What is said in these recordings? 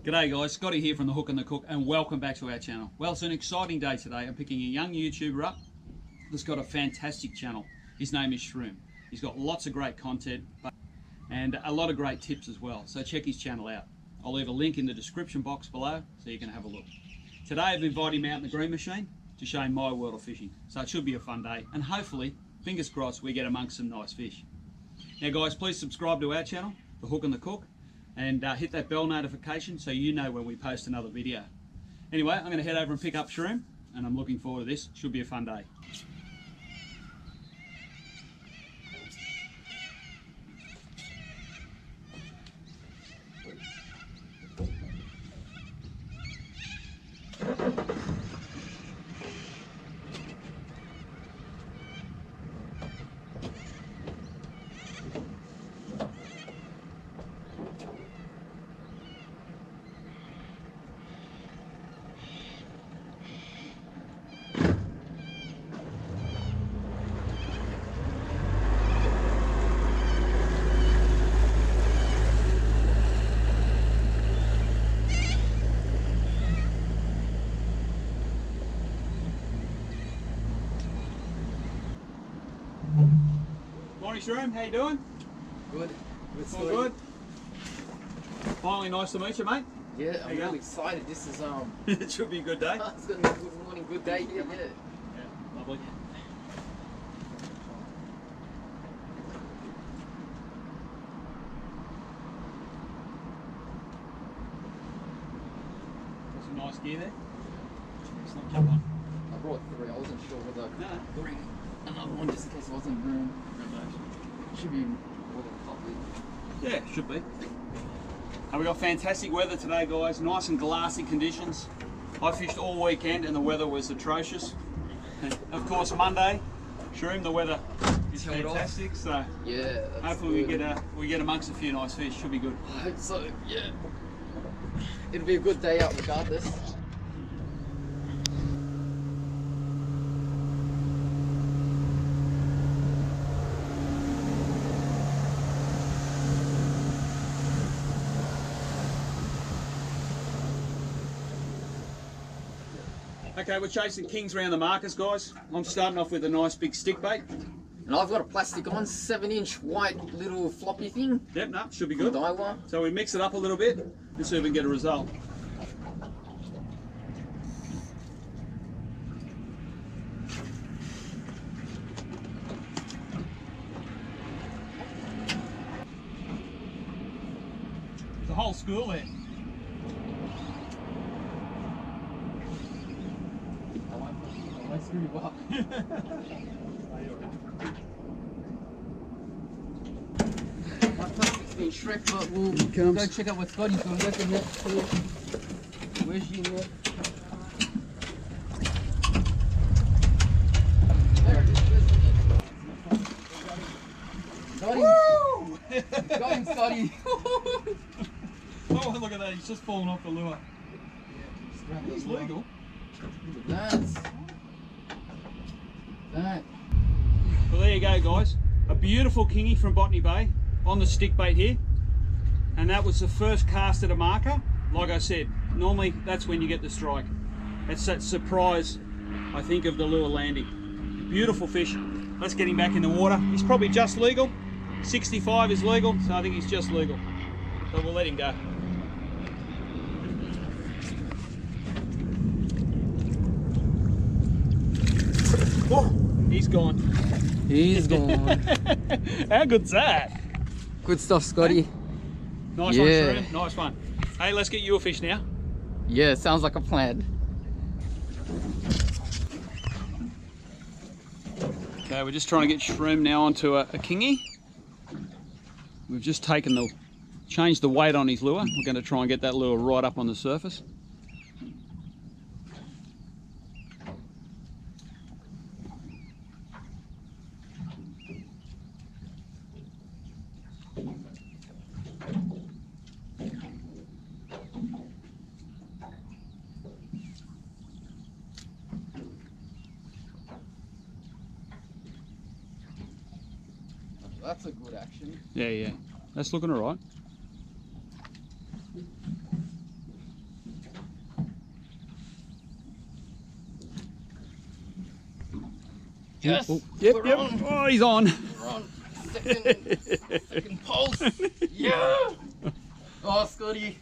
G'day guys, Scotty here from the Hook and the Cook, and welcome back to our channel. Well, it's an exciting day today. I'm picking a young YouTuber up that's got a fantastic channel. His name is Shroom. He's got lots of great content and a lot of great tips as well, so check his channel out. I'll leave a link in the description box below so you can have a look. Today I've invited him out in the green machine to show him my world of fishing, so it should be a fun day, and hopefully, fingers crossed, we get amongst some nice fish. Now guys, please subscribe to our channel, the Hook and the Cook, and hit that bell notification so you know when we post another video. Anyway, I'm going to head over and pick up Shroom, and I'm looking forward to this. Should be a fun day. Morning Shroom, how you doing? Good. All good? Finally nice to meet you, mate. Yeah, I'm really excited. This is It should be a good day. it's gonna be a good morning, good day here, yeah. Yeah, lovely. Got some nice gear there. It's not jump on. I brought 3. I wasn't sure whether I could No. bring another one just in case it wasn't room. Should be more than lovely. Yeah, should be. And we got fantastic weather today, guys. Nice and glassy conditions. I fished all weekend and the weather was atrocious. And of course, Monday, Shroom, the weather is fantastic. So Yeah, that's hopefully good. we get amongst a few nice fish. Should be good. I hope so, yeah. It'll be a good day out regardless. Okay, we're chasing kings around the markers, guys. I'm starting off with a nice big stick bait. And I've got a plastic on, 7-inch white little floppy thing. Yep, no, should be good. Iowa. So we mix it up a little bit and see if we can get a result. There's a whole school there. I screw you up. My plastic's been shreked, but we'll go check out what Scotty's doing. Where's the net? Where's your net? There it is. Where's the net? Scotty! Got him, Scotty! Oh, look at that, he's just fallen off the lure. Yeah, It's legal. Look at that. That. Well, there you go, guys. A beautiful kingy from Botany Bay on the stick bait here. And that was the first cast at a marker. Like I said, normally that's when you get the strike. It's that surprise, I think, of the lure landing. Beautiful fish. Let's get him back in the water. He's probably just legal. 65 is legal, so I think he's just legal. But we'll let him go. Oh, he's gone. He's gone. How good's that? Good stuff, Scotty. Nice one, Shroom. Nice one. Hey, let's get you a fish now. Yeah, sounds like a plan. Okay, we're just trying to get Shroom now onto a kingy. We've just changed the weight on his lure. We're going to try and get that lure right up on the surface. That's a good action. Yeah, yeah. That's looking all right. Yes. Oh, yep, We're yep. on. Oh, he's on. We're on. Second pulse. Yeah. Oh, Scotty.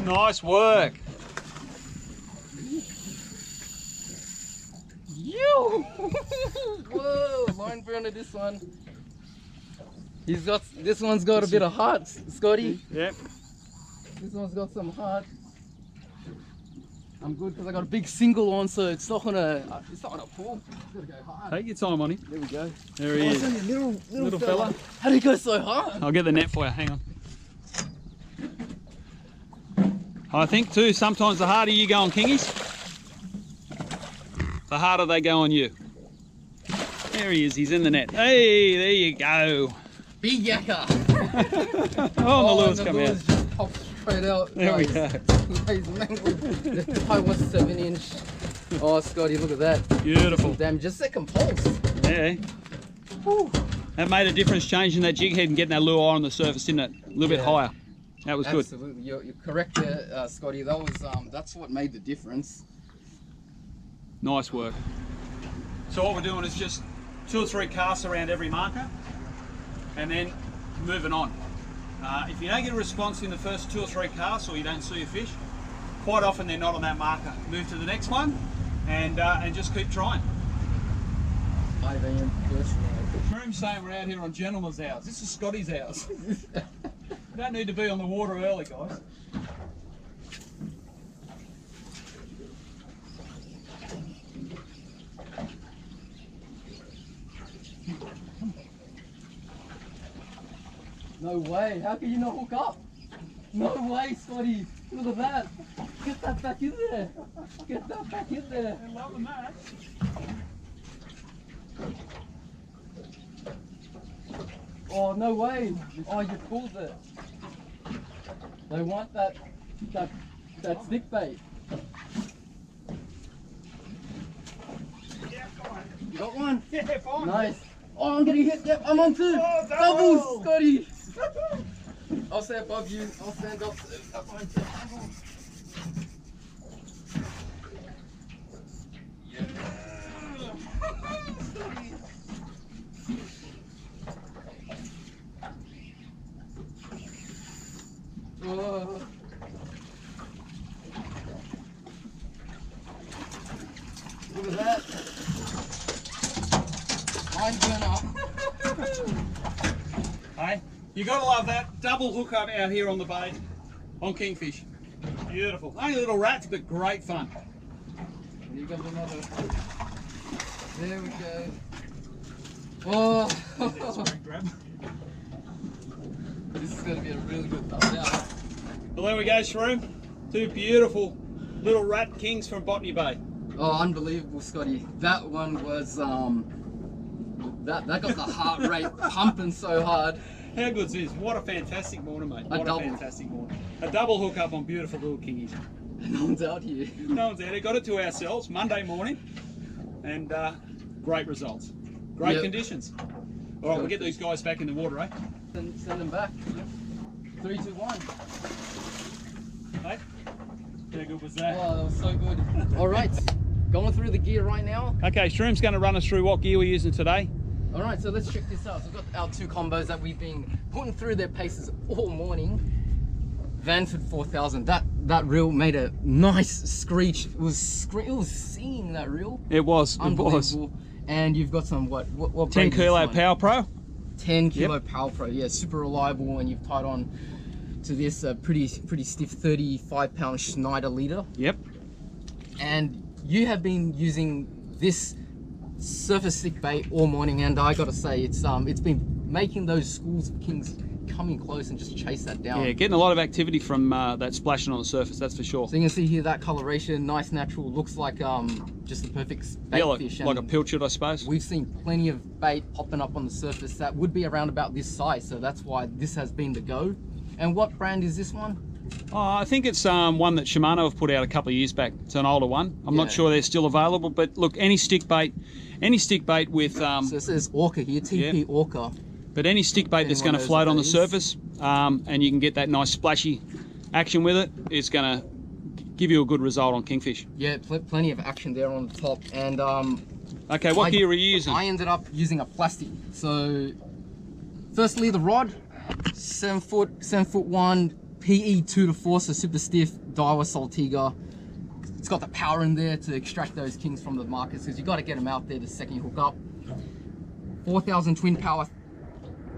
Nice work. Yo. Whoa, line burner this one. This one's got a bit of heart, Scotty. Yep. This one's got some heart. I'm good because I got a big single on, so it's not gonna pull. It's gonna go hard. Take your time on him. There we go. There he is. It's only a little fella. How do you go so hard? I'll get the net for you. Hang on. I think too, sometimes the harder you go on kingies, the harder they go on you. There he is. He's in the net. Hey, there you go. Big yakka. Oh, the lures come out. Just popped straight out. There we go. The height was 7-inch. Oh, Scotty, look at that. Beautiful. Damn, just second pulse. Yeah. Whew. That made a difference changing that jig head and getting that lure on the surface, didn't it? A little bit higher. That was good. Absolutely, you're correct there, Scotty. That was that's what made the difference. Nice work. So what we're doing is just 2 or 3 casts around every marker and then moving on. If you don't get a response in the first 2 or 3 casts, or you don't see a fish, quite often they're not on that marker. Move to the next one and just keep trying. 5 AM first Shroom's saying we're out here on gentleman's hours. This is Scotty's hours. You don't need to be on the water early, guys. No way, how can you not hook up? No way, Scotty. Look at that. Get that back in there. Get that back in there. They're loving that. Oh, no way. Oh, you pulled it. They want that stick bait. You got one? Yeah, fine. Nice. Oh, I'm getting hit. Yep, I'm on 2. Oh, Doubles, Scotty. I'll stay above you. I'll stand up. Oh. Look at that. Line burner. Hey, you gotta love that double hookup out here on the bay on kingfish. Beautiful. Only little rats, but great fun. You got another. There we go. Oh. Grab. This is going to be a really good thumbs out. Well, there we go, Shroom. 2 beautiful little rat kings from Botany Bay. Oh, unbelievable, Scotty. That one was that got the heart rate pumping so hard. How good's this? What a fantastic morning, mate. What double. a fantastic morning. A double hookup on beautiful little kingies. No one's out here. No one's out here. Got it to ourselves Monday morning, and great results. Great conditions. All right, we'll get these guys back in the water, eh? Send them back. 3, 2, 1. Hey, how good was that? Oh, that was so good. All right, going through the gear right now. Okay, Shroom's going to run us through what gear we're using today. All right, so let's check this out. So we've got our 2 combos that we've been putting through their paces all morning. Vanford 4000. That reel made a nice screech. It was singing, that reel. It was. Unbelievable. And you've got some what 10 brand is kilo this one? Power Pro. 10 kilo Power Pro. Yeah, super reliable, and you've tied on to this pretty stiff 35-pound Schneider leader. Yep. And you have been using this surface stick bait all morning, and I gotta say it's been making those schools of kings coming close and just chase that down. Yeah, getting a lot of activity from that splashing on the surface, that's for sure. So you can see here that coloration, nice natural, looks like just the perfect bait fish. Like a pilchard, I suppose. We've seen plenty of bait popping up on the surface that would be around about this size, so that's why this has been the go. And what brand is this one? Oh, I think it's one that Shimano have put out a couple of years back. It's an older one. I'm not sure they're still available, but look, any stick bait with so it says Orca here, TP Orca. But any stick bait that's going to float on the surface, and you can get that nice splashy action with it, it's going to give you a good result on kingfish. Yeah, plenty of action there on the top. And Okay, what gear are you using? I ended up using a plastic. So, firstly, the rod, 7 foot 1, PE 2 to 4, so super stiff, Daiwa Saltiga. It's got the power in there to extract those kings from the markers, because you got to get them out there the second you hook up. 4,000 twin power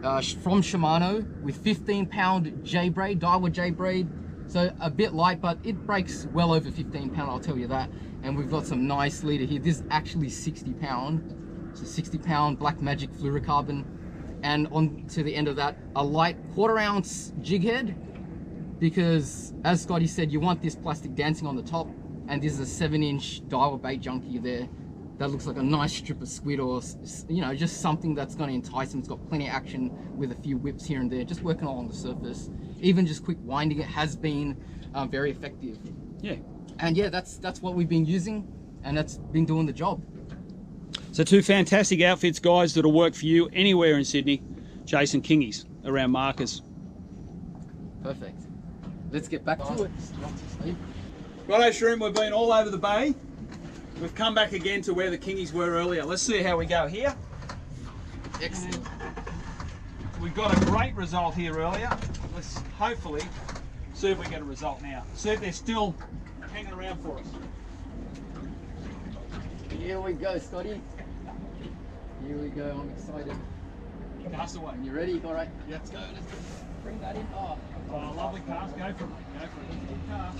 from Shimano with 15-pound J braid, Daiwa J braid. So a bit light, but it breaks well over 15 pound, I'll tell you that. And we've got some nice leader here. This is actually 60 pound. So 60 pound Black Magic fluorocarbon. And on to the end of that, a light 1/4 ounce jig head, because as Scotty said, you want this plastic dancing on the top. And this is a 7-inch Daiwa bait junkie there. That looks like a nice strip of squid, or you know, just something that's going to entice them. It's got plenty of action with a few whips here and there, just working along the surface. Even just quick winding it has been very effective. Yeah. And yeah, that's what we've been using, and that's been doing the job. So 2 fantastic outfits, guys, that'll work for you anywhere in Sydney, chasing kingies around markers. Perfect. Let's get back to it. Righto, Shroom, we've been all over the bay. We've come back again to where the kingies were earlier. Let's see how we go here. Excellent. We got a great result here earlier. Let's hopefully see if we get a result now. See if they're still hanging around for us. Here we go, Scotty. Here we go. I'm excited. Cast away. You ready? All right. Yeah, let's go. Let's bring that in. Oh, Lovely cast. Go for it. Go for it. Good cast.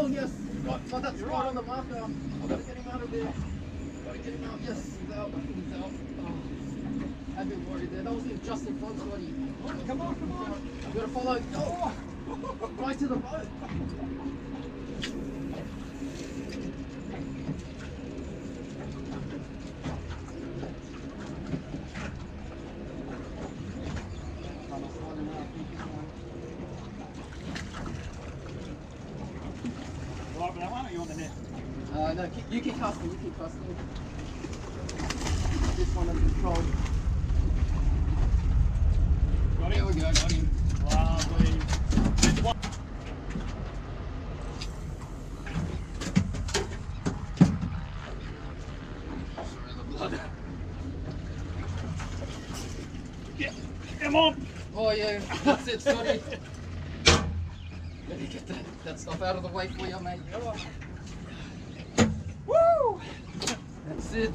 oh yes. Got that spot on the marker. I've got to get him out of there. Got to get him out. Yes, he's out. He's out. Oh, I've been worried there. That was just in front, Scotty. Come on, come on. You got to follow. Oh, right to the boat. Right with that one, or you on the net? No, you keep casting. You keep casting. This one under control. Got There we go. Got him. Lovely. Yeah, come on. Oh yeah, that's it, Scotty. Let me get that stuff out of the way for you, mate. Woo! That's it.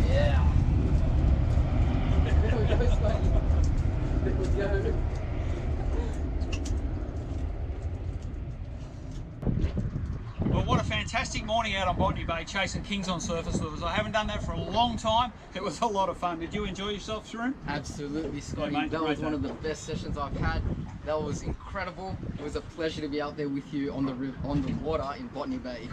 Yeah. There we go, Scotty. There we go. Well, what a fantastic morning out on Botany Bay chasing kings on surface lures. I haven't done that for a long time. It was a lot of fun. Did you enjoy yourself, Shroom? Absolutely, Scotty. Yeah, mate, that was great one of the best sessions I've had. That was incredible. It was a pleasure to be out there with you on the water in Botany Bay.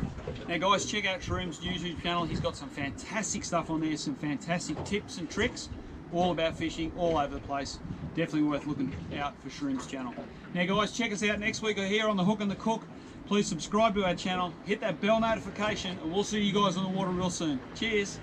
Now guys, check out Shroom's YouTube channel. He's got some fantastic stuff on there, some fantastic tips and tricks, all about fishing, all over the place. Definitely worth looking out for Shroom's channel. Now guys, check us out next week here on the Hook and the Cook. Please subscribe to our channel, hit that bell notification, and we'll see you guys on the water real soon. Cheers.